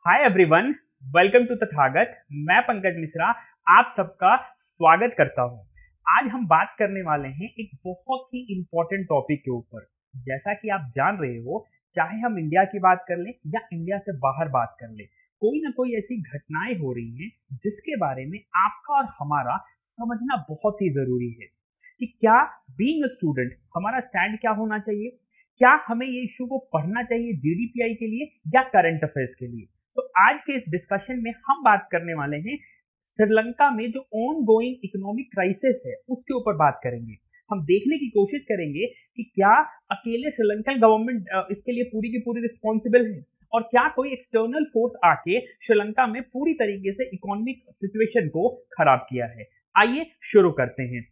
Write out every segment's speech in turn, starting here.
Hi everyone, welcome to Tathagat. मैं पंकज मिश्रा आप सबका स्वागत करता हूं। आज हम बात करने वाले हैं एक बहुत ही इंपॉर्टेंट टॉपिक के ऊपर। जैसा कि आप जान रहे हो, चाहे हम इंडिया की बात कर लें या इंडिया से बाहर बात कर लें, कोई ना कोई ऐसी घटनाएं हो रही हैं जिसके बारे में आपका और हमारा समझना बहुत ही जरूरी है कि क्या बीइंग अ स्टूडेंट हमारा स्टैंड क्या होना चाहिए। क्या हमें ये इशू को पढ़ना चाहिए जीडीपीआई के लिए या करंट अफेयर्स के लिए। तो आज के इस डिस्कशन में हम बात करने वाले हैं श्रीलंका में जो ऑन गोइंग इकोनॉमिक क्राइसिस है उसके ऊपर बात करेंगे। हम देखने की कोशिश करेंगे कि क्या अकेले श्रीलंकन गवर्नमेंट इसके लिए पूरी की पूरी रिस्पॉन्सिबल है और क्या कोई एक्सटर्नल फोर्स आके श्रीलंका में पूरी तरीके से इकोनॉमिक सिचुएशन को खराब किया है। आइए शुरू करते हैं।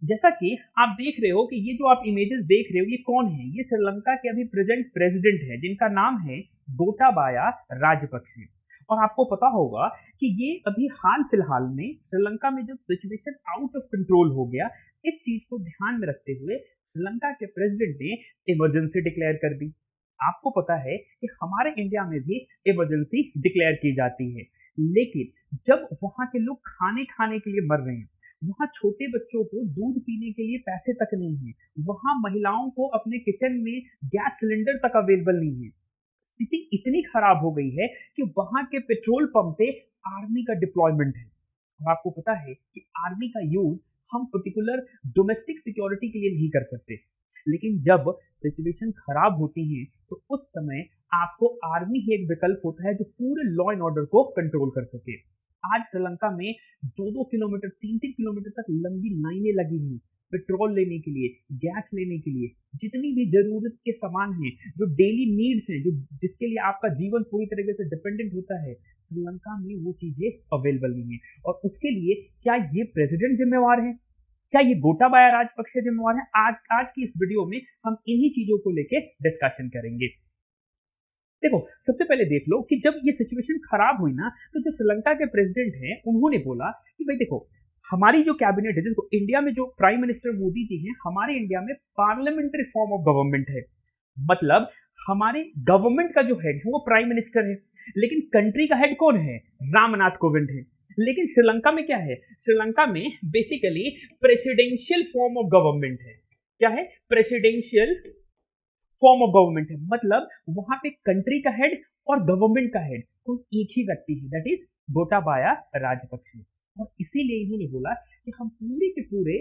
जैसा कि आप देख रहे हो कि ये जो आप इमेजेस देख रहे हो ये कौन है। ये श्रीलंका के अभी प्रेजेंट प्रेसिडेंट है जिनका नाम है गोटाबाया राजपक्षे। और आपको पता होगा कि ये अभी हाल फिलहाल में श्रीलंका में जब सिचुएशन आउट ऑफ कंट्रोल हो गया, इस चीज को ध्यान में रखते हुए श्रीलंका के प्रेसिडेंट ने इमरजेंसी डिक्लेयर कर दी। आपको पता है कि हमारे इंडिया में भी इमरजेंसी डिक्लेयर की जाती है, लेकिन जब वहां के लोग खाने खाने के लिए मर रहे हैं, वहां छोटे बच्चों को दूध पीने के लिए पैसे तक नहीं है, वहां महिलाओं को अपने किचन में गैस सिलेंडर तक अवेलेबल नहीं है, स्थिति इतनी खराब हो गई है कि वहां के पेट्रोल पंप पे आर्मी का डिप्लॉयमेंट है। और आपको पता है कि आर्मी का यूज हम पर्टिकुलर डोमेस्टिक सिक्योरिटी के लिए नहीं कर सकते, लेकिन जब सिचुएशन खराब होती है तो उस समय आपको आर्मी ही एक विकल्प होता है जो पूरे लॉ एंड ऑर्डर को कंट्रोल कर सके। आज श्रीलंका में 2-2 किलोमीटर 3-3 किलोमीटर तक लंबी लाइनें लगी हैं पेट्रोल लेने के लिए, गैस लेने के लिए, जितनी भी जरूरत के सामान हैं, जो डेली नीड्स हैं, जो जिसके लिए आपका जीवन पूरी तरीके से डिपेंडेंट होता है, श्रीलंका में वो चीजें अवेलेबल नहीं है। और उसके लिए क्या ये प्रेसिडेंट जिम्मेवार है, क्या ये गोटाबाया राजपक्षे जिम्मेवार है? आज की इस वीडियो में हम इन्हीं चीजों को लेकर डिस्कशन करेंगे। देखो, सबसे पहले देख लो कि जब ये सिचुएशन खराब हुई ना, तो जो श्रीलंका के प्रेसिडेंट हैं उन्होंने बोला कि भाई देखो, हमारी जो कैबिनेट है, जिसको इंडिया में जो प्राइम मिनिस्टर मोदी जी हैं, हमारे इंडिया में पार्लियामेंट्री फॉर्म ऑफ गवर्नमेंट है। मतलब हमारे गवर्नमेंट का जो हेड है वो प्राइम मिनिस्टर है, लेकिन कंट्री का हेड कौन है? रामनाथ कोविंद है। लेकिन श्रीलंका में क्या है? श्रीलंका में basically presidential form of government है। क्या है? प्रेसिडेंशियल फॉर्म ऑफ गवर्नमेंट है। मतलब वहां पे कंट्री का हेड और गवर्नमेंट का हेड कोई एक ही व्यक्ति है, दैट इज गोटाबाया राजपक्षे। और इसीलिए इन्होंने बोला कि हम पूरे के पूरे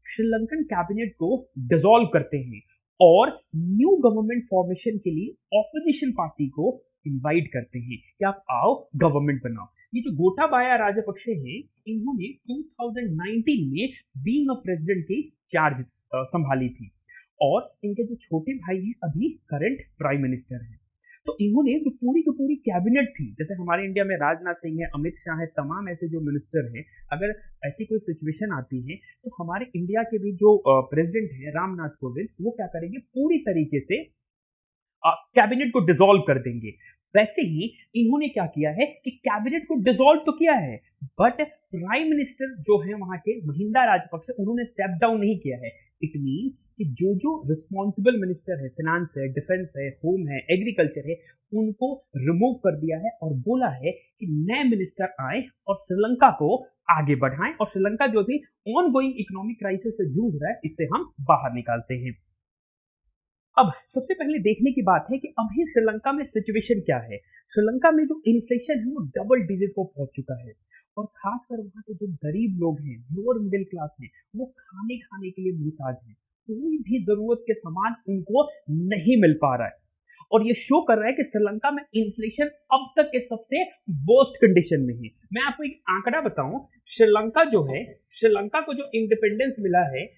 श्रीलंकन कैबिनेट को डिसॉल्व करते हैं और न्यू गवर्नमेंट फॉर्मेशन के लिए ऑपोजिशन पार्टी को इनवाइट करते हैं कि आप आओ गवर्नमेंट बनाओ। ये जो गोटाबाया राजपक्षे हैं, इन्होंने 2019 में बीइंग अ प्रेसिडेंट की चार्ज संभाली थी और इनके जो छोटे भाई हैं अभी करंट प्राइम मिनिस्टर हैं। तो इन्होंने जो पूरी की पूरी कैबिनेट थी, जैसे हमारे इंडिया में राजनाथ सिंह है, अमित शाह है, तमाम ऐसे जो मिनिस्टर हैं, अगर ऐसी कोई सिचुएशन आती है तो हमारे इंडिया के भी जो प्रेसिडेंट हैं रामनाथ कोविंद, वो क्या करेंगे? पूरी तरीके से कैबिनेट को डिसॉल्व कर देंगे। वैसे ही इन्होंने क्या किया है कि कैबिनेट को डिसॉल्व तो किया है, बट प्राइम मिनिस्टर जो है वहां के महिंदा राजपक्षे, उन्होंने स्टेप डाउन नहीं किया है। इट मींस कि जो रिस्पॉन्सिबल मिनिस्टर है, फिनेंस है, डिफेंस है, होम है, एग्रीकल्चर है, उनको रिमूव कर दिया है और बोला है कि नए मिनिस्टर आए और श्रीलंका को आगे बढ़ाएं और श्रीलंका जो भी ऑन गोइंग इकोनॉमिक क्राइसिस से जूझ रहा है, इससे हम बाहर निकालते हैं। अब सबसे पहले देखने की बात है कि अभी श्रीलंका में सिचुएशन क्या है। श्रीलंका में जो इन्फ्लेशन है वो डबल डिजिट को पहुंच चुका है और खासकर वहां के जो गरीब लोग हैं, लोअर मिडिल क्लास हैं, वो खाने खाने के लिए मुहताज हैं। कोई भी जरूरत के सामान उनको नहीं मिल पा रहा है और ये शो कर रहा है कि श्रीलंका में इन्फ्लेशन अब तक के सबसे वर्स्ट कंडीशन में है। मैं आपको एक आंकड़ा बताऊं, श्रीलंका जो है, श्रीलंका को जो इंडिपेंडेंस मिला है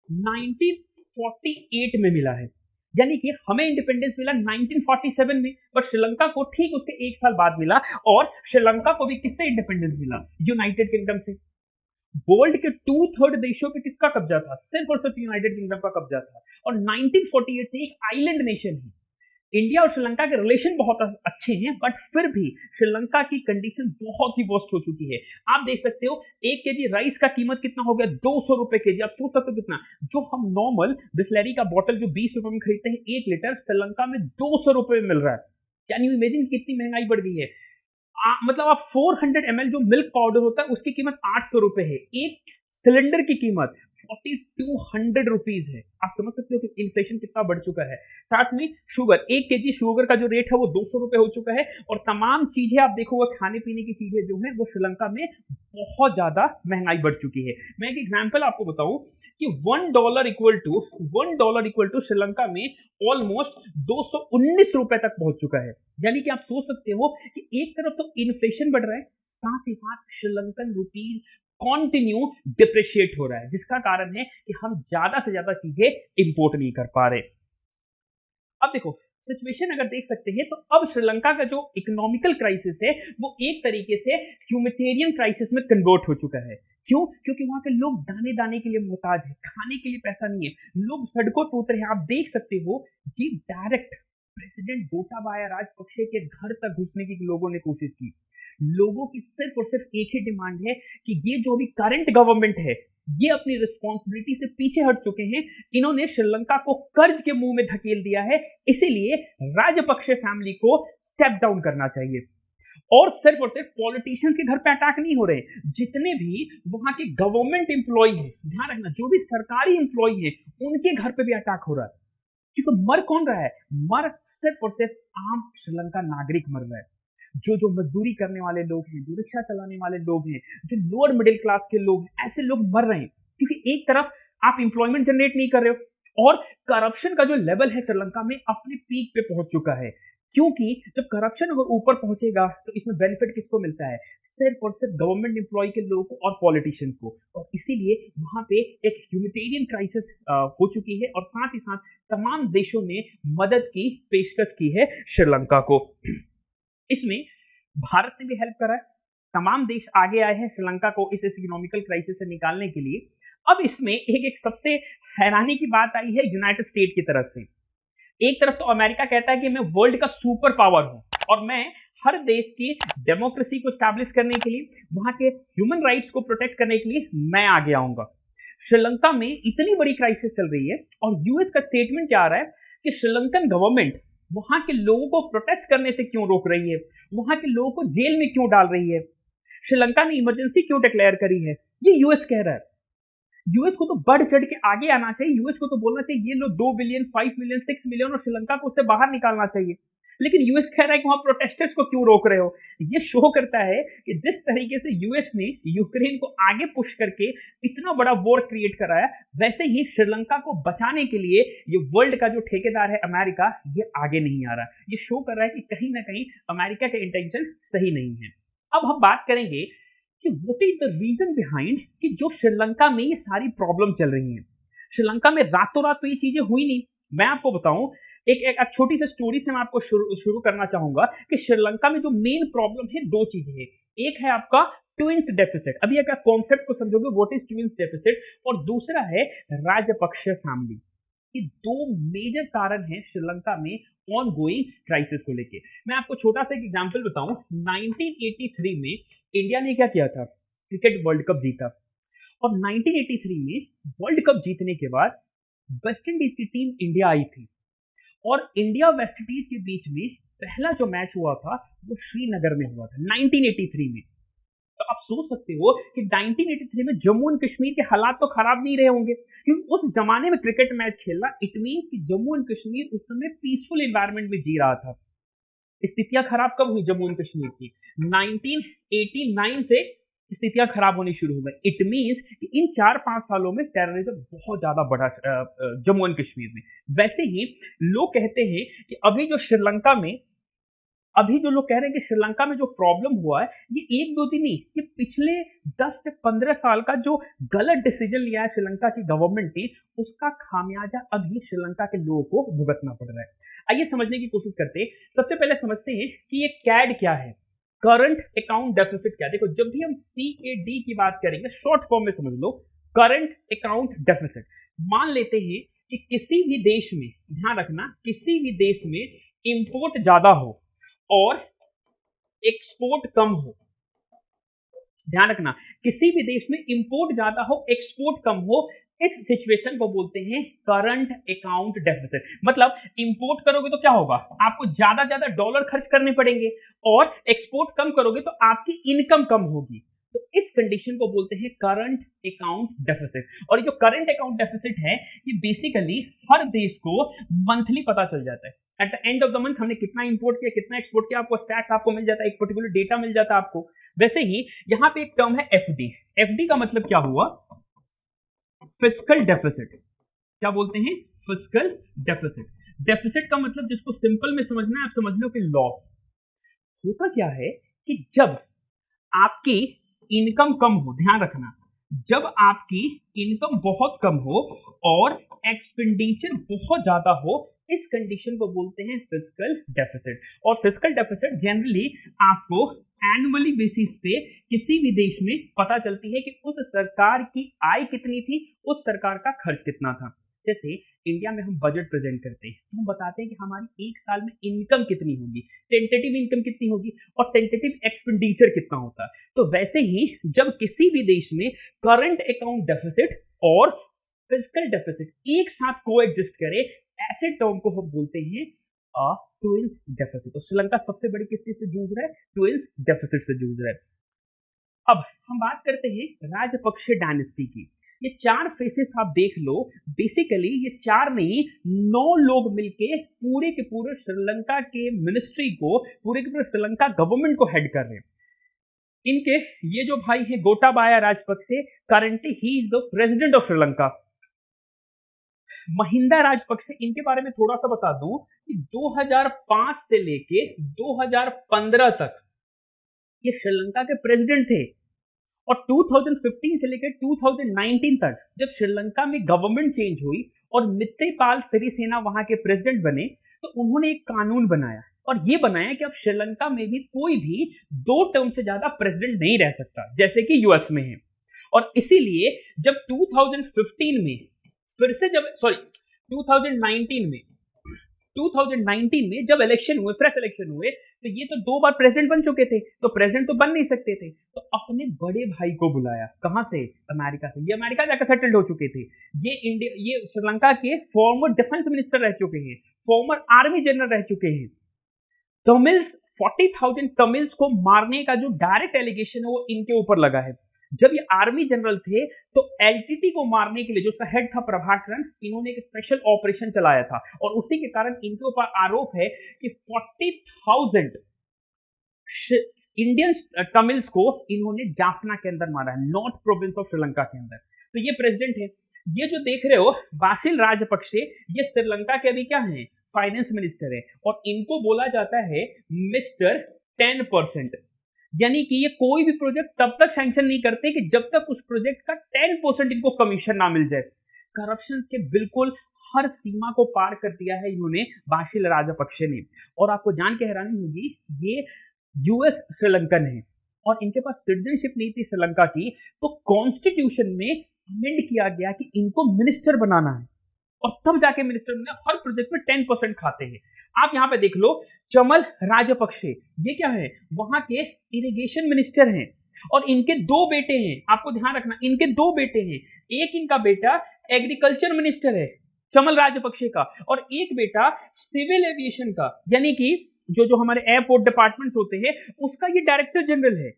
1948 में मिला है, यानी कि हमें इंडिपेंडेंस मिला 1947 में, बट श्रीलंका को ठीक उसके एक साल बाद मिला। और श्रीलंका को भी किससे इंडिपेंडेंस मिला? यूनाइटेड किंगडम से। वर्ल्ड के 2/3 देशों पे किसका कब्जा था? सिर्फ और सिर्फ यूनाइटेड किंगडम का कब्जा था। और 1948 से एक आइलैंड नेशन है। इंडिया और श्रीलंका के रिलेशन बहुत अच्छे हैं, बट फिर भी श्रीलंका की कंडीशन बहुत ही वर्स्ट हो चुकी है। आप देख सकते हो 1 केजी राइस का कीमत कितना हो गया? 200 रुपए केजी। आप सोच सकते हो कितना। जो हम नॉर्मल बिस्लरी का बॉटल जो 20 रुपए में खरीदते हैं 1 लीटर, श्रीलंका में 200 रुपए में मिल रहा है। कैन यू इमेजिन कितनी महंगाई बढ़ गई है। मतलब आप 400 ml जो मिल्क पाउडर होता है उसकी कीमत 800 रुपए है, एक सिलेंडर की कीमत 4200 रुपीज है। आप समझ सकते हो कि इन्फ्लेशन कितना बढ़ चुका है। साथ में शुगर, 1 kg शुगर का जो रेट है वो 200 रुपए हो चुका है। और तमाम चीजें आप देखोगे, खाने पीने की चीजें जो है वो श्रीलंका में बहुत ज्यादा महंगाई बढ़ चुकी है। मैं एक एग्जांपल आपको बताऊं कि $1 इक्वल टू श्रीलंका में ऑलमोस्ट 219 रुपए तक पहुंच चुका है। यानी कि आप सोच सकते हो कि एक तरफ तो इन्फ्लेशन बढ़ रहा है, साथ ही साथ श्रीलंकन रुपीज कॉन्टिन्यू डिप्रिशिएट हो रहा है, जिसका कारण है कि हम ज्यादा से ज्यादा चीजें इंपोर्ट नहीं कर पा रहे। अब देखो सिचुएशन अगर देख सकते हैं तो अब श्रीलंका का जो इकोनॉमिकल क्राइसिस है वो एक तरीके से ह्यूमैनिटेरियन क्राइसिस में कन्वर्ट हो चुका है। क्यों? क्योंकि वहां के लोग दाने दाने के लिए मोहताज है, खाने के लिए पैसा नहीं है, लोग सड़कों पर उतरे हैं। आप देख सकते हो ये डायरेक्ट प्रेसिडेंट गोटाबाया राजपक्षे के घर तक घुसने की लोगों ने कोशिश की। लोगों की सिर्फ और सिर्फ एक ही डिमांड है कि ये जो भी करंट गवर्नमेंट है ये अपनी रिस्पॉन्सिबिलिटी से पीछे हट चुके हैं। इन्होंने श्रीलंका को कर्ज के मुंह में धकेल दिया है, इसीलिए राजपक्षे फैमिली को स्टेप डाउन करना चाहिए। और सिर्फ पॉलिटिशियंस के घर पे अटैक नहीं हो रहे, जितने भी वहां के गवर्नमेंट एम्प्लॉय हैं, ध्यान रखना जो भी सरकारी एम्प्लॉय हैं उनके घर पे भी अटैक हो रहा है। क्योंकि मर कौन रहा है? मर सिर्फ और सिर्फ आम श्रीलंका नागरिक मर रहा है। जो मजदूरी करने वाले लोग हैं, जो रिक्शा चलाने वाले लोग हैं, जो लोअर मिडिल क्लास के लोग हैं, ऐसे लोग मर रहे हैं। क्योंकि एक तरफ आप इंप्लॉयमेंट जनरेट नहीं कर रहे हो और करप्शन का जो लेवल है श्रीलंका में अपने पीक पे पहुंच चुका है। क्योंकि जब करप्शन अगर ऊपर पहुंचेगा तो इसमें बेनिफिट किसको मिलता है? सिर्फ और सिर्फ गवर्नमेंट एम्प्लॉय के लोगों को और पॉलिटिशियंस को। और इसीलिए वहां पे एक ह्यूमैनिटेरियन क्राइसिस हो चुकी है और साथ ही साथ तमाम देशों ने मदद की पेशकश की है श्रीलंका को। इसमें भारत ने भी हेल्प करा है, तमाम देश आगे आए हैं श्रीलंका को इस इकोनॉमिकल क्राइसिस से निकालने के लिए। अब इसमें एक सबसे हैरानी की बात आई है यूनाइटेड स्टेट की तरफ से। एक तरफ तो अमेरिका कहता है कि मैं वर्ल्ड का सुपर पावर हूं और मैं हर देश की डेमोक्रेसी को स्टैब्लिश करने के लिए, वहां के ह्यूमन राइट्स को प्रोटेक्ट करने के लिए मैं आगे आऊंगा। श्रीलंका में इतनी बड़ी क्राइसिस चल रही है और यूएस का स्टेटमेंट क्या आ रहा है कि श्रीलंकन गवर्नमेंट वहां के लोगों को प्रोटेस्ट करने से क्यों रोक रही है, वहां के लोगों को जेल में क्यों डाल रही है, श्रीलंका ने इमरजेंसी क्यों डिक्लेयर करी है, ये यूएस कह रहा है। यूएस को तो बढ़ चढ़ के आगे आना चाहिए, यूएस को तो बोलना चाहिए ये लो 2 बिलियन 5 मिलियन 6 मिलियन और श्रीलंका को उससे बाहर निकालना चाहिए। लेकिन यूएस कह रहा है कि वहां प्रोटेस्टर्स को क्यों रोक रहे हो। ये शो करता है कि जिस तरीके से यूएस ने यूक्रेन को आगे पुश करके इतना बड़ा वॉर क्रिएट कराया, वैसे ही श्रीलंका को बचाने के लिए ये वर्ल्ड का जो ठेकेदार है अमेरिका, ये आगे नहीं आ रहा। ये शो कर रहा है कि कहीं ना कहीं अमेरिका के इंटेंशन सही नहीं है। अब हम बात करेंगे कि what is the reason behind कि जो श्रीलंका में ये सारी प्रॉब्लम चल रही हैं। श्रीलंका में रातों रात तो ये चीजें हुई नहीं। मैं आपको बताऊं एक छोटी सी स्टोरी से मैं आपको शुरू करना चाहूंगा कि श्रीलंका में जो मेन प्रॉब्लम है, दो चीजें हैं। एक है आपका ट्विंस डेफिसिट, अभी अगर कॉन्सेप्ट को समझोगे व्हाट इज ट्विंस डेफिसिट, और दूसरा है राजपक्षे फैमिली। ये दो मेजर कारण हैं श्रीलंका में ऑन गोइंग क्राइसिस को लेके। मैं आपको छोटा सा एक एग्जांपल बताऊं। 1983 में इंडिया ने क्या किया था? क्रिकेट वर्ल्ड कप जीता। और 1983 में वर्ल्ड कप जीतने के बाद वेस्ट इंडीज की टीम इंडिया आई थी और इंडिया वेस्ट इंडीज के बीच में पहला जो मैच हुआ था वो श्रीनगर में हुआ था 1983 में। तो आप सोच सकते हो कि 1983 में जम्मू एंड कश्मीर के हालात तो खराब नहीं रहे होंगे, क्योंकि उस जमाने में क्रिकेट मैच खेलना इट मींस कि जम्मू एंड कश्मीर उस समय पीसफुल एनवायरनमेंट में जी रहा था। स्थितियां खराब कब हुई जम्मू एंड कश्मीर की? 1989 से स्थितियां खराब होनी शुरू हो गई। इट मींस कि इन 4-5 सालों में टेररिज्म बहुत ज्यादा बढ़ा जम्मू एंड कश्मीर में। वैसे ही लोग कहते हैं कि अभी जो लोग कह रहे हैं कि श्रीलंका में जो प्रॉब्लम हुआ है ये 1-2 दिन नहीं, ये पिछले 10 से 15 साल का जो गलत डिसीजन लिया है श्रीलंका की गवर्नमेंट ने, उसका खामियाजा अभी श्रीलंका के लोगों को भुगतना पड़ रहा है। आइए समझने की कोशिश करते हैं। सबसे पहले समझते हैं कि ये कैड क्या है, करंट अकाउंट डेफिसिट क्या है। देखो जब भी हम CAD की बात करेंगे, शॉर्ट फॉर्म में समझ लो, करंट अकाउंट डेफिसिट। मान लेते हैं कि किसी भी देश में, ध्यान रखना, किसी भी देश में इंपोर्ट ज्यादा हो और एक्सपोर्ट कम हो। ध्यान रखना, किसी भी देश में इंपोर्ट ज्यादा हो, एक्सपोर्ट कम हो, इस सिचुएशन को बोलते हैं करंट अकाउंट डेफिसिट। मतलब इंपोर्ट करोगे तो क्या होगा, आपको ज्यादा ज्यादा डॉलर खर्च करने पड़ेंगे, और एक्सपोर्ट कम करोगे तो आपकी इनकम कम होगी। तो इस कंडीशन को बोलते हैं करंट अकाउंट डेफिसिट। और ये जो करंट अकाउंट डेफिसिट है, ये बेसिकली हर देश को मंथली पता चल जाता है। At the end of the month हमने कितना इंपोर्ट किया, कितना एक्सपोर्ट किया, आपको स्टैट्स आपको मिल जाता है, एक पर्टिकुलर डेटा मिल जाता है आपको। वैसे ही यहाँ पे एक टर्म है एफडी। एफडी का मतलब क्या हुआ, फिस्कल डेफिसिट। क्या बोलते हैं, फिस्कल डेफिसिट। डेफिसिट का मतलब जिसको सिंपल में समझना है, आप समझ लो कि लॉस। होता क्या है कि जब आपकी इनकम कम हो, ध्यान रखना, जब आपकी इनकम बहुत कम हो और एक्सपेंडिचर बहुत ज्यादा हो, इस कंडीशन को बोलते हैं फिस्कल डेफिसिट। और फिस्कल डेफिसिट जनरली आपको एनुअली बेसिस पे किसी भी देश में पता चलती है कि उस सरकार की आय कितनी थी, उस सरकार का खर्च कितना था। जैसे इंडिया में हम बजट प्रेजेंट करते हैं तो हम बताते हैं कि हमारी एक साल में इनकम कितनी होगी, टेंटेटिव इनकम कितनी होगी और टेंटेटिव एक्सपेंडिचर कितना होता है। तो वैसे ही जब किसी भी देश में करंट अकाउंट डेफिसिट और फिस्कल डेफिसिट एक साथ कोएग्जिस्ट करे, ऐसे टर्म को हम बोलते हैं ट्विंस डेफिसिट। तो श्रीलंका सबसे बड़ी किस चीज से जूझ रहा है, ट्विंस डेफिसिट से जूझ रहा है। अब हम बात करते हैं राजपक्षे डायनेस्टी की। ये 4 फेसेस आप देख लो, बेसिकली ये 4 नहीं 9 लोग मिलके पूरे के पूरे श्रीलंका के मिनिस्ट्री को, पूरे के पूरे श्रीलंका गवर्नमेंट को हेड कर रहे हैं। इनके ये जो भाई हैं Gotabaya Rajapaksa, currently he is the president of Sri Lanka. Mahinda Rajapaksa, इनके बारे में थोड़ा सा बता दूं कि 2005 से लेके 2015 तक ये श्रीलंका के प्रेसिडेंट थे। और 2015 से लेकर 2019 तक जब श्रीलंका में गवर्नमेंट चेंज हुई और मित्रेपाल सिरिसेना वहां के प्रेसिडेंट बने, तो उन्होंने एक कानून बनाया और ये बनाया कि अब श्रीलंका में भी कोई भी 2 टर्म से ज्यादा प्रेसिडेंट नहीं रह सकता, जैसे कि यूएस में है। और इसीलिए जब 2015 में फिर से जब 2019 में जब इलेक्शन हुए, फ्रेश इलेक्शन हुए, तो ये तो 2 बार प्रेसिडेंट बन चुके थे, तो प्रेसिडेंट तो बन नहीं सकते थे, तो अपने बड़े भाई को बुलाया। कहां से, अमेरिका से। ये अमेरिका जाकर सेटल्ड हो चुके थे। ये श्रीलंका के फॉर्मर डिफेंस मिनिस्टर रह चुके हैं, फॉर्मर आर्मी जनरल रह चुके हैं। तमिल्स, 40,000 तमिल्स को मारने का जो डायरेक्ट एलिगेशन है वो इनके ऊपर लगा है। जब ये आर्मी जनरल थे तो एलटीटी को मारने के लिए, जो उसका हेड था प्रभाकरन, इन्होंने एक स्पेशल ऑपरेशन चलाया था और उसी के कारण इनके ऊपर आरोप है कि 40,000 इंडियन तमिल्स को इन्होंने जाफना के अंदर मारा है, नॉर्थ प्रोविंस ऑफ श्रीलंका के अंदर। तो ये प्रेसिडेंट है। ये जो देख रहे हो बासिल राजपक्षे, ये श्रीलंका के अभी क्या है, फाइनेंस मिनिस्टर है, और इनको बोला जाता है मिस्टर 10%। यानी कि ये कोई भी प्रोजेक्ट तब तक सैंक्शन नहीं करते कि जब तक उस प्रोजेक्ट का 10% इनको कमीशन ना मिल जाए। करप्शन के बिल्कुल हर सीमा को पार कर दिया है इन्होंने बासिल राजपक्षे ने। और आपको जान के हैरानी होगी, ये यूएस श्रीलंकन है और इनके पास सिटीजनशिप नहीं थी श्रीलंका की, तो कॉन्स्टिट्यूशन में अमेंड किया गया कि इनको मिनिस्टर बनाना है और तब जाके मिनिस्टर बने। हर प्रोजेक्ट में 10% खाते हैं। आप यहां पे देख लो, चमल राजपक्षे, ये क्या है, वहां के इरिगेशन मिनिस्टर हैं और इनके 2 बेटे हैं। आपको ध्यान रखना, इनके 2 बेटे हैं। एक इनका बेटा एग्रीकल्चर मिनिस्टर है चमल राजपक्षे का, और एक बेटा सिविल एविएशन का, यानी कि जो हमारे एयरपोर्ट डिपार्टमेंट्स होते हैं उसका ये डायरेक्टर जनरल है।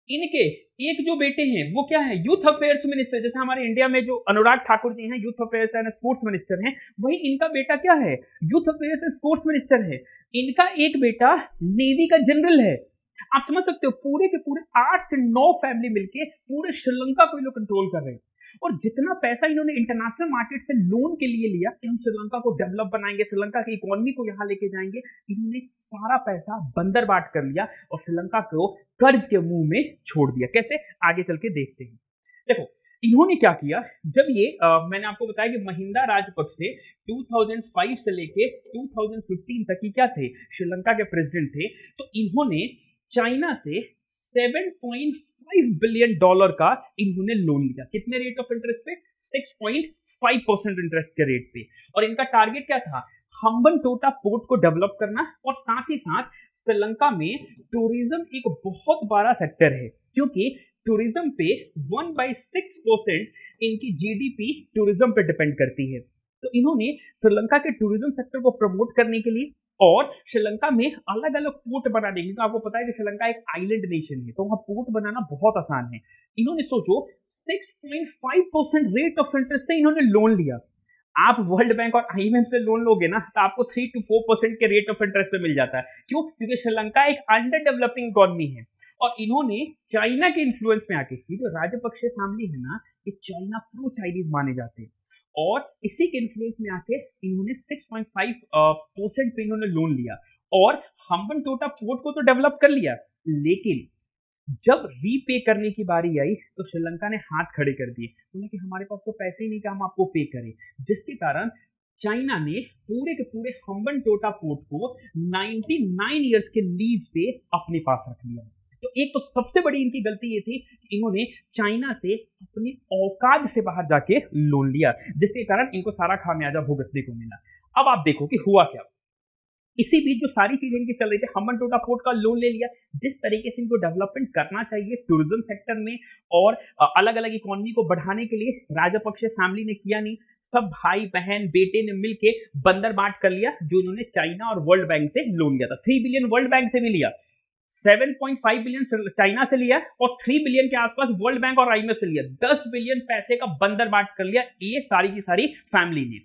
इनके एक जो बेटे हैं वो क्या है, यूथ अफेयर्स मिनिस्टर। जैसे हमारे इंडिया में जो अनुराग ठाकुर जी हैं youth affairs and sports minister हैं, वही इनका बेटा क्या है, youth affairs and sports minister है। इनका एक बेटा नेवी का जनरल है। आप समझ सकते हो, पूरे के पूरे 8 से 9 फैमिली मिलके पूरे श्रीलंका को ये लोग कंट्रोल कर रहे हैं। और जितना पैसा इन्होंने इंटरनेशनल मार्केट से लोन के लिए लिया कि हम श्रीलंका को डेवलप बनाएंगे, श्रीलंका की इकोनॉमी को यहां लेके जाएंगे, इन्होंने सारा पैसा बंदर बाट कर लिया और श्रीलंका को कर्ज के मुंह में छोड़ दिया। कैसे, आगे चल के देखते हैं। देखो इन्होंने क्या किया, जब ये मैंने आपको बताया कि महिंदा राजपक्षे 2005 से लेके 2015 तक ही क्या थे, श्रीलंका के प्रेसिडेंट थे। तो इन्होंने चाइना से $7.5 बिलियन का इन्होंने लोन लिया। कितने रेट ऑफ इंटरेस्ट पे, 6.5% इंटरेस्ट के रेट पे। और इनका टारगेट क्या था, हम्बनटोटा पोर्ट को डेवलप करना, और साथ ही साथ श्रीलंका में टूरिज्म एक बहुत बड़ा सेक्टर है, क्योंकि टूरिज्म पे 1/6% इनकी जीडीपी टूरिज्म पे डिपेंड करती है। तो इन्होंने श्रीलंका के टूरिज्म सेक्टर को प्रमोट करने के लिए और श्रीलंका में अलग अलग पोर्ट बनाने के लिए, तो आपको पता है कि श्रीलंका एक आइलैंड नेशन है, तो वहां पोर्ट बनाना बहुत आसान है। इन्होंने सोचो 6.5% रेट ऑफ इंटरेस्ट से इन्होंने लोन लिया। आप वर्ल्ड बैंक और आईएमएफ से लोन लोगे ना तो आपको 3 to 4% के रेट ऑफ इंटरेस्ट पे मिल जाता है। क्यों? क्योंकि श्रीलंका एक अंडर डेवलपिंग इकोनॉमी है और इन्होंने चाइना के इन्फ्लुएंस में आके, ये जो राजपक्षे फैमिली है ना, ये चाइना प्रो चाइनीज माने जाते हैं और इसी के इन्फ्लुएंस में आके इन्होंने 6.5% पे इन्होंने लोन लिया और हम्बनटोटा पोर्ट को तो डेवलप कर लिया, लेकिन जब रीपे करने की बारी आई तो श्रीलंका ने हाथ खड़े कर दिए। बोला कि हमारे पास तो पैसे ही नहीं कि हम आपको पे करें, जिसके कारण चाइना ने पूरे के पूरे हम्बनटोटा पोर्ट को 99 ईयर्स के लीज पे अपने पास रख लिया। तो एक तो सबसे बड़ी इनकी गलती ये थी कि इन्होंने चाइना से अपनी औकात से बाहर जाके लोन लिया, जिसके कारण इनको सारा खामियाजा भुगतने को मिला। अब आप देखो कि हुआ क्या। इसी बीच जो सारी चीजें इनकी चल रही थी, हम्बनटोटा पोर्ट का लोन ले लिया, जिस तरीके से इनको डेवलपमेंट करना चाहिए टूरिज्म सेक्टर में और अलग अलग इकोनॉमी को बढ़ाने के लिए राजपक्षे फैमिली ने किया नहीं। सब भाई बहन बेटे ने मिलके बंदर बांट कर लिया, जो इन्होंने चाइना और वर्ल्ड बैंक से लोन लिया था। 3 बिलियन वर्ल्ड बैंक से भी लिया, 7.5 बिलियन चाइना से लिया और 3 बिलियन के आसपास वर्ल्ड बैंक और आईएमएफ से लिया। 10 बिलियन पैसे का बंदर बांट कर लिया ये सारी की सारी फैमिली ने।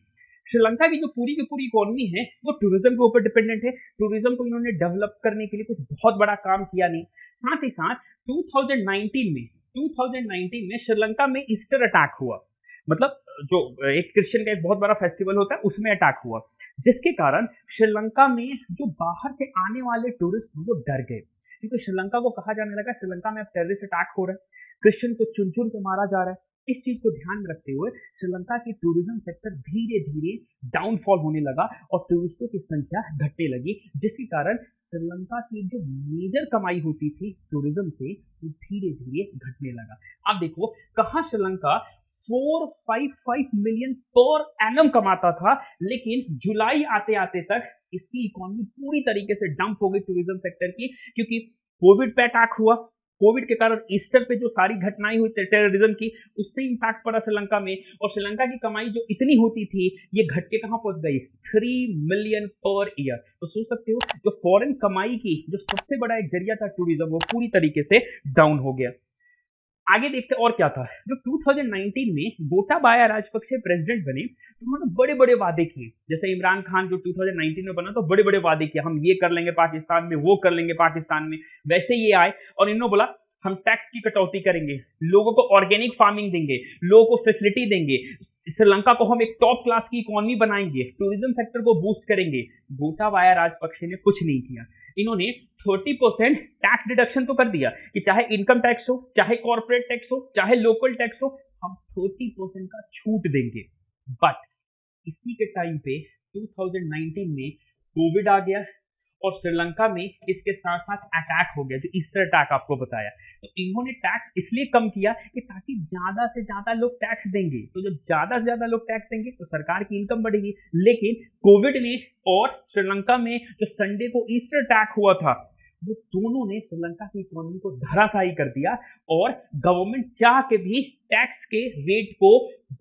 श्रीलंका की जो पूरी की पूरी इकोनॉमी है वो टूरिज्म के ऊपर डिपेंडेंट है। टूरिज्म को इन्होंने डेवलप करने के लिए कुछ बहुत बड़ा काम किया नहीं। साथ ही साथ 2019 में श्रीलंका में ईस्टर अटैक हुआ, मतलब जो एक क्रिश्चियन का एक बहुत बड़ा फेस्टिवल होता है उसमें अटैक हुआ, जिसके कारण श्रीलंका में जो बाहर से आने वाले टूरिस्ट वो डर गए, क्योंकि श्रीलंका को कहा जाने लगा श्रीलंका में अब टेररिस्ट अटैक हो रहा है, क्रिश्चियन को चुन चुन के मारा जा रहा है। इस चीज को ध्यान में रखते हुए श्रीलंका की टूरिज्म सेक्टर धीरे धीरे डाउनफॉल होने लगा और टूरिस्टों की संख्या घटने लगी, जिसके कारण श्रीलंका की जो मेजर कमाई होती थी टूरिज्म से वो धीरे धीरे घटने लगा। अब देखो कहां श्रीलंका 455 मिलियन पर एनम कमाता था, लेकिन जुलाई आते आते तक इसकी इकोनॉमी पूरी तरीके से डंप हो गई टूरिज्म सेक्टर की, क्योंकि कोविड पे अटैक हुआ। कोविड के कारण ईस्टर पे जो सारी घटनाएं हुई टेररिज्म की, उससे इंपैक्ट पड़ा श्रीलंका में और श्रीलंका की कमाई जो इतनी होती थी ये घट के कहां पहुंच गई 3 मिलियन पर ईयर। तो सोच सकते हो जो फॉरेन कमाई की जो सबसे बड़ा एक जरिया था टूरिज्म, वो पूरी तरीके से डाउन हो गया। आगे देखते और क्या था। जो 2019 में गोटाबाया राजपक्षे प्रेसिडेंट बने तो उन्होंने बड़े बड़े वादे किए, जैसे इमरान खान जो 2019 में बना तो बड़े बड़े वादे किए, हम ये कर लेंगे पाकिस्तान में, वो कर लेंगे पाकिस्तान में। वैसे ये आए और इन्होंने बोला हम टैक्स की कटौती करेंगे, लोगों को ऑर्गेनिक फार्मिंग देंगे, लोगों को फैसिलिटी देंगे, श्रीलंका को हम एक टॉप क्लास की इकोनॉमी बनाएंगे, टूरिज्म सेक्टर को बूस्ट करेंगे। गोटाबाया राजपक्षे ने कुछ नहीं किया। इन्होंने 30% टैक्स डिडक्शन तो कर दिया कि चाहे इनकम टैक्स हो, चाहे कॉर्पोरेट टैक्स हो, चाहे लोकल टैक्स हो, हम 30% का छूट देंगे। बट इसी के टाइम पे 2019 में कोविड आ गया और श्रीलंका में इसके साथ साथ अटैक हो गया, जो ईस्टर अटैक आपको बताया। तो इन्होंने टैक्स इसलिए कम किया कि ताकि ज्यादा से ज्यादा लोग टैक्स देंगे, तो जब ज्यादा से ज्यादा लोग टैक्स देंगे तो सरकार की इनकम बढ़ेगी। लेकिन कोविड ने और श्रीलंका में जो संडे को ईस्टर अटैक हुआ था, वो दोनों ने श्रीलंका की इकोनॉमी को धराशायी कर दिया और गवर्नमेंट चाह के भी टैक्स के रेट को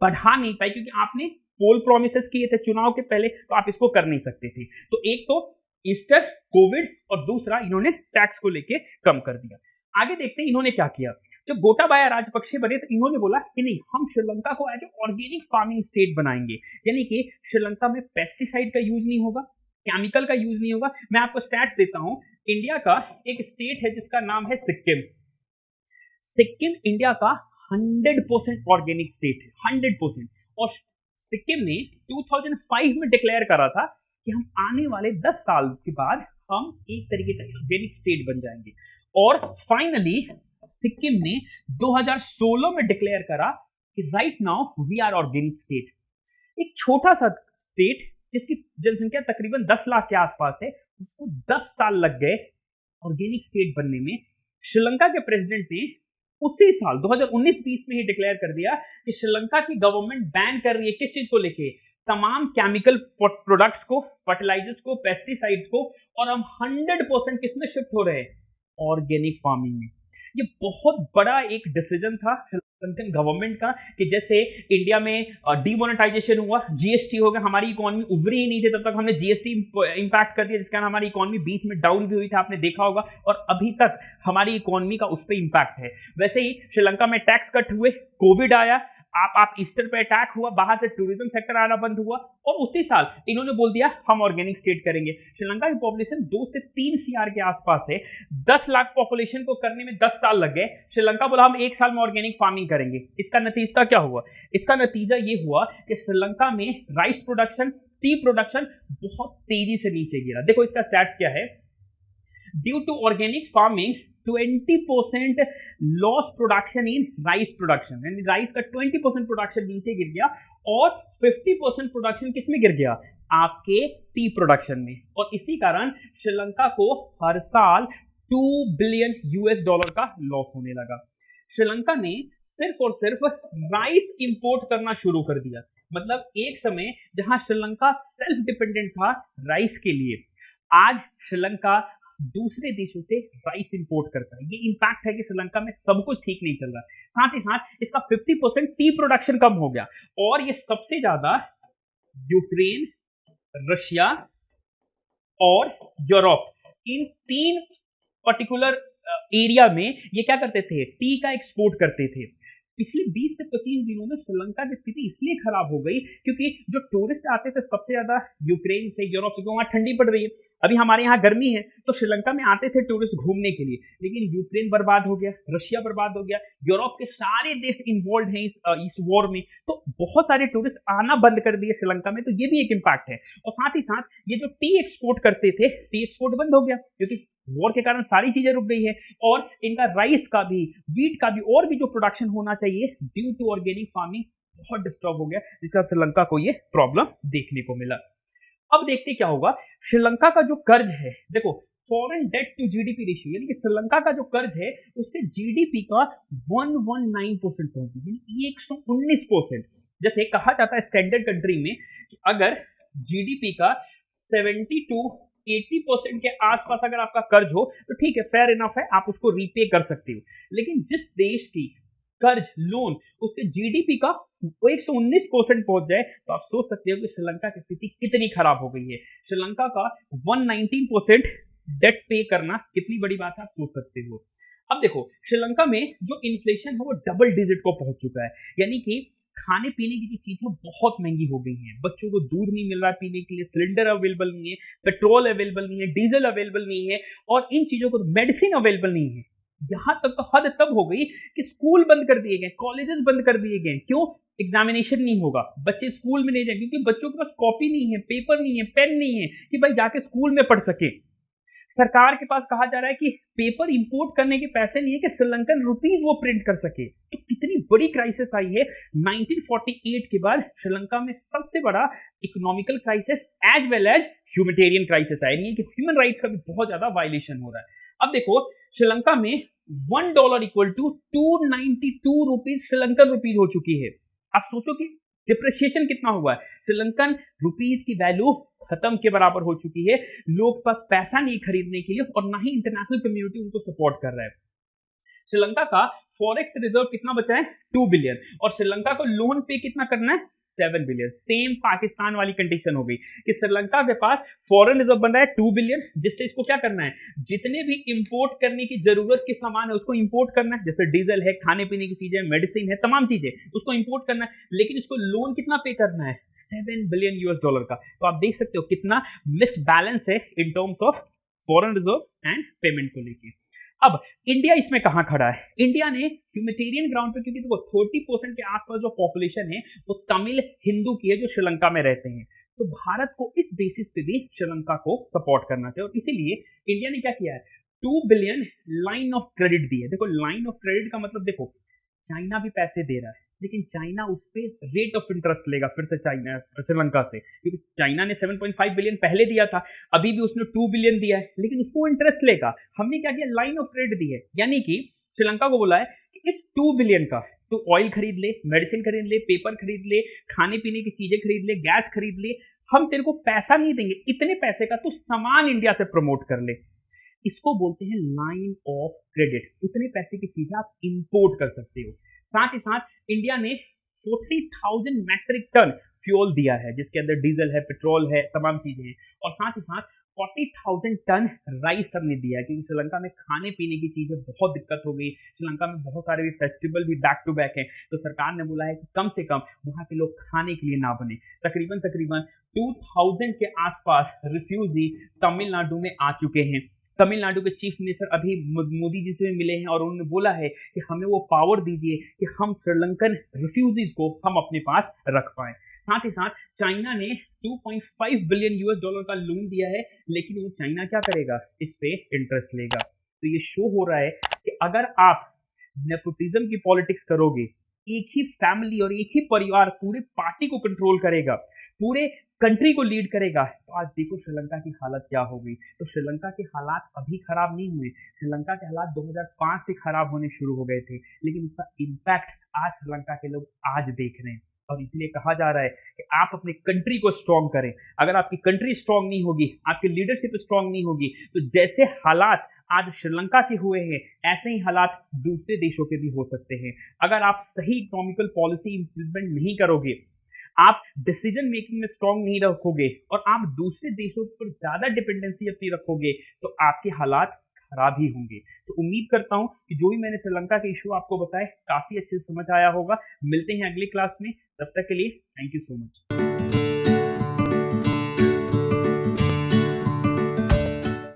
बढ़ा नहीं पाई, क्योंकि आपने पोल प्रोमिसेस किए थे चुनाव के पहले, तो आप इसको कर नहीं सकते थे। तो एक तो ईस्टर, कोविड और दूसरा इन्होंने टैक्स को लेके कम कर दिया। आगे देखते हैं इन्होंने क्या किया। जब गोटाबाया राजपक्षे बने तो इन्होंने बोला कि नहीं, हम श्रीलंका को एज ऑर्गेनिक फार्मिंग स्टेट बनाएंगे, यानी कि श्रीलंका में पेस्टिसाइड का यूज नहीं होगा, केमिकल का यूज नहीं होगा। मैं आपको स्टैट्स देता हूं। इंडिया का एक स्टेट है जिसका नाम है सिक्किम। सिक्किम इंडिया का 100% ऑर्गेनिक स्टेट है, 100%। और सिक्किम ने 2005 में डिक्लेयर करा था कि हम आने वाले 10 साल के बाद हम एक तरीके का ऑर्गेनिक स्टेट बन जाएंगे। और फाइनली सिक्किम ने 2016 में डिक्लेयर करा कि right now we are organic state. एक छोटा सा स्टेट जिसकी जनसंख्या तकरीबन 10 लाख के आसपास है, उसको 10 साल लग गए ऑर्गेनिक स्टेट बनने में। श्रीलंका के प्रेसिडेंट ने उसी साल 2019-20 में ही डिक्लेयर कर दिया कि श्रीलंका की गवर्नमेंट बैन कर रही है किस चीज को लेके, तमाम केमिकल प्रोडक्ट्स को, फर्टिलाइजर्स को, पेस्टिसाइड्स को, और हम 100% किसमें शिफ्ट हो रहे हैं, ऑर्गेनिक फार्मिंग में। ये बहुत बड़ा एक डिसीजन था श्रीलंकन गवर्नमेंट का कि जैसे इंडिया में डीमोनेटाइजेशन हुआ, जीएसटी हो गया, हमारी इकोनॉमी उभरी ही नहीं थी तब तक हमने जीएसटी इंपैक्ट कर दिया, जिसके कारण हमारी इकोनॉमी बीच में डाउन भी हुई थी, आपने देखा होगा, और अभी तक हमारी इकोनॉमी का उस पर इंपैक्ट है। वैसे ही श्रीलंका में टैक्स कट हुए, कोविड आया, आप ईस्टर पे अटैक हुआ, बाहर से टूरिज्म सेक्टर आना बंद हुआ, और उसी साल इन्होंने बोल दिया हम ऑर्गेनिक स्टेट करेंगे। श्रीलंका की पॉपुलेशन 2 से 3 सीआर के आसपास है, 10 लाख पॉपुलेशन को करने में 10 साल लग गए। श्रीलंका बोला हम 1 साल में ऑर्गेनिक फार्मिंग करेंगे। इसका नतीजा क्या हुआ? इसका नतीजा ये हुआ कि श्रीलंका में राइस प्रोडक्शन, टी प्रोडक्शन बहुत तेजी से नीचे गिरा। देखो इसका स्टैट्स क्या है, due to organic farming 20% loss production in rice production, यानी राइस का 20% प्रोडक्शन नीचे गिर गया, और 50% प्रोडक्शन किस में गिर गया? आपके टी प्रोडक्शन में। और इसी कारण श्रीलंका को हर साल $2 बिलियन का लॉस होने लगा। श्रीलंका ने सिर्फ और सिर्फ राइस इंपोर्ट करना शुरू कर दिया। मतलब एक समय जहां श्रीलंका सेल्फ डिपेंडेंट था राइस के लिए, आज श्रीलंका दूसरे देशों से राइस इंपोर्ट करता है। ये इंपैक्ट है कि श्रीलंका में सब कुछ ठीक नहीं चल रहा, साथ ही साथ इसका 50% टी प्रोडक्शन कम हो गया, और ये सबसे ज्यादा यूक्रेन, रशिया और यूरोप, इन 3 पर्टिकुलर एरिया में ये क्या करते थे? टी का एक्सपोर्ट करते थे। पिछले 20 से 25 दिनों में श्रीलंका की स्थिति इसलिए खराब हो गई क्योंकि जो टूरिस्ट आते थे सबसे ज्यादा यूक्रेन से, यूरोप से, वहां ठंडी पड़ रही है, अभी हमारे यहाँ गर्मी है, तो श्रीलंका में आते थे टूरिस्ट घूमने के लिए, लेकिन यूक्रेन बर्बाद हो गया, रशिया बर्बाद हो गया, यूरोप के सारे देश इन्वॉल्व हैं इस वॉर में, तो बहुत सारे टूरिस्ट आना बंद कर दिए श्रीलंका में। तो ये भी एक इम्पैक्ट है। और साथ ही साथ ये जो टी एक्सपोर्ट करते थे, टी एक्सपोर्ट बंद हो गया क्योंकि वॉर के कारण सारी चीजें रुक गई है, और इनका राइस का भी, व्हीट का भी, और भी जो प्रोडक्शन होना चाहिए ड्यू टू ऑर्गेनिक फार्मिंग बहुत डिस्टर्ब हो गया, जिसका श्रीलंका को ये प्रॉब्लम देखने को मिला। अब देखते क्या होगा। श्रीलंका का जो कर्ज है, देखो foreign debt to GDP ratio, यानी कि श्रीलंका का जो कर्ज है उससे जीडीपी का 119% पहुंच गया, यानी 119%। जैसे कहा जाता है स्टैंडर्ड कंट्री में कि अगर जीडीपी का 70 to 80% के आसपास अगर आपका कर्ज हो तो ठीक है, फेयर इनफ है, आप उसको रीपे कर सकते हो। लेकिन जिस देश की कर्ज, लोन, उसके जीडीपी का 119% पहुंच जाए तो आप सोच सकते हो कि श्रीलंका की स्थिति कितनी खराब हो गई है। श्रीलंका का 119% डेट पे करना कितनी बड़ी बात है, आप सोच सकते हो। अब देखो श्रीलंका में जो इन्फ्लेशन है वो डबल डिजिट को पहुंच चुका है, यानी कि खाने पीने की जो चीजें बहुत महंगी हो गई हैं। बच्चों को दूध नहीं मिल रहा पीने के लिए, सिलेंडर अवेलेबल नहीं है, पेट्रोल अवेलेबल नहीं है, डीजल अवेलेबल नहीं है, और इन चीजों को मेडिसिन अवेलेबल नहीं है। यहां तक तो हद तब हो गई कि स्कूल बंद कर दिए गए, कॉलेजेस बंद कर दिए गए। क्यों? एग्जामिनेशन नहीं होगा, बच्चे स्कूल में नहीं जाएंगे क्योंकि बच्चों के पास कॉपी नहीं है, पेपर नहीं है, पेन नहीं है कि भाई जाके स्कूल में पढ़ सके। सरकार के पास कहा जा रहा है कि पेपर इंपोर्ट करने के पैसे नहीं है कि श्रीलंकन रुपीज वो प्रिंट कर सके। तो कितनी बड़ी क्राइसिस आई है। 1948 के बाद श्रीलंका में सबसे बड़ा economical crisis as well as humanitarian crisis आई, नहीं है कि ह्यूमन राइट्स का भी बहुत ज्यादा वायलेशन हो रहा है। अब देखो श्रीलंका में $1 equal to 292 rupees Sri Lankan rupees हो चुकी है। आप सोचो कि डिप्रिसिएशन कितना हुआ है। श्रीलंकन रुपीज की वैल्यू खत्म के बराबर हो चुकी है। लोग के पास पैसा नहीं खरीदने के लिए, और ना ही इंटरनेशनल कम्युनिटी उनको सपोर्ट कर रहा है। श्रीलंका का फॉरेक्स रिजर्व कितना बचा है? 2 बिलियन, और श्रीलंका को लोन पे कितना करना है? 7 बिलियन। सेम पाकिस्तान वाली कंडीशन हो गई कि श्रीलंका के पास फॉरेन रिजर्व बन रहा है 2 बिलियन, जिससे इसको क्या करना है? जितने भी इंपोर्ट करने की जरूरत के सामान है उसको इंपोर्ट करना है, जैसे डीजल है, खाने पीने की चीजें, मेडिसिन है, तमाम चीजें उसको इंपोर्ट करना है। लेकिन इसको लोन कितना पे करना है? $7 बिलियन का। तो आप देख सकते हो कितना मिसबैलेंस है in terms of foreign reserve and payment को लेके। अब इंडिया इसमें कहां खड़ा है? इंडिया ने ह्यूमैनिटेरियन ग्राउंड पे, क्योंकि देखो 30% के आसपास जो पॉपुलेशन है वो तमिल हिंदू की है जो श्रीलंका में रहते हैं, तो भारत को इस बेसिस पे भी श्रीलंका को सपोर्ट करना चाहिए। और इसीलिए इंडिया ने क्या किया है? 2 बिलियन लाइन ऑफ क्रेडिट दी है। देखो लाइन ऑफ क्रेडिट का मतलब, देखो चाइना भी पैसे दे रहा है, लेकिन चाइना उस पर रेट ऑफ इंटरेस्ट लेगा फिर से चाइना श्रीलंका से, क्योंकि चाइना ने 7.5 बिलियन पहले दिया था, अभी भी उसने 2 बिलियन दिया है, लेकिन उसको इंटरेस्ट लेगा। हमने क्या किया? लाइन ऑफ क्रेडिट दी है, यानी कि श्रीलंका को बोला है कि इस 2 बिलियन का तो ऑयल खरीद ले, मेडिसिन खरीद ले, पेपर खरीद ले, खाने पीने की चीजें खरीद ले, गैस खरीद ले, हम तेरे को पैसा नहीं देंगे, इतने पैसे का तू सामान इंडिया से प्रमोट कर ले। इसको बोलते हैं लाइन ऑफ क्रेडिट। उतने पैसे की चीजें आप इंपोर्ट कर सकते हो। साथ ही साथ इंडिया ने 40,000 मैट्रिक टन फ्यूल दिया है, जिसके अंदर डीजल है, पेट्रोल है, तमाम चीजें हैं। और साथ ही साथ 40,000 टन राइस हमने दिया है, क्योंकि श्रीलंका में खाने पीने की चीजें बहुत दिक्कत हो गई। श्रीलंका में बहुत सारे भी फेस्टिवल भी बैक टू बैक हैं, तो सरकार ने बोला है कि कम से कम वहां के लोग खाने के लिए ना बने। तकरीबन तकरीबन 2000 के आसपास रिफ्यूजी तमिलनाडु में आ चुके हैं। तमिलनाडु के चीफ मिनिस्टर अभी मोदी जी से मिले हैं और उन्होंने बोला है कि हमें वो पावर दीजिए कि हम श्रीलंकन रिफ्यूजीज को हम अपने पास रख पाए। साथ ही साथ चाइना ने 2.5 बिलियन यूएस डॉलर का लोन दिया है, लेकिन वो चाइना क्या करेगा, इस पे इंटरेस्ट लेगा। तो ये शो हो रहा है कि अगर आप नेपोटिज्म की पॉलिटिक्स करोगे, एक ही फैमिली और एक ही परिवार पूरे पार्टी को कंट्रोल करेगा, पूरे कंट्री को लीड करेगा, तो आज देखो श्रीलंका की हालत क्या हो गई। तो श्रीलंका के हालात अभी खराब नहीं हुए, श्रीलंका के हालात 2005 से खराब होने शुरू हो गए थे, लेकिन उसका इम्पैक्ट आज श्रीलंका के लोग आज देख रहे हैं। और इसलिए कहा जा रहा है कि आप अपने कंट्री को स्ट्रांग करें। अगर आपकी कंट्री स्ट्रांग नहीं होगी, आपकी लीडरशिप स्ट्रांग नहीं होगी, तो जैसे हालात आज श्रीलंका के हुए हैं, ऐसे ही हालात दूसरे देशों के भी हो सकते हैं। अगर आप सही इकोनॉमिकल पॉलिसी इंप्लीमेंट नहीं करोगे, आप डिसीजन मेकिंग में स्ट्रांग नहीं रखोगे और आप दूसरे देशों पर ज्यादा डिपेंडेंसी अपनी रखोगे, तो आपके हालात खराब ही होंगे। तो उम्मीद करता हूं कि जो भी मैंने श्रीलंका के इशू आपको बताए काफी अच्छे से समझ आया होगा। मिलते हैं अगली क्लास में, तब तक के लिए थैंक यू सो मच।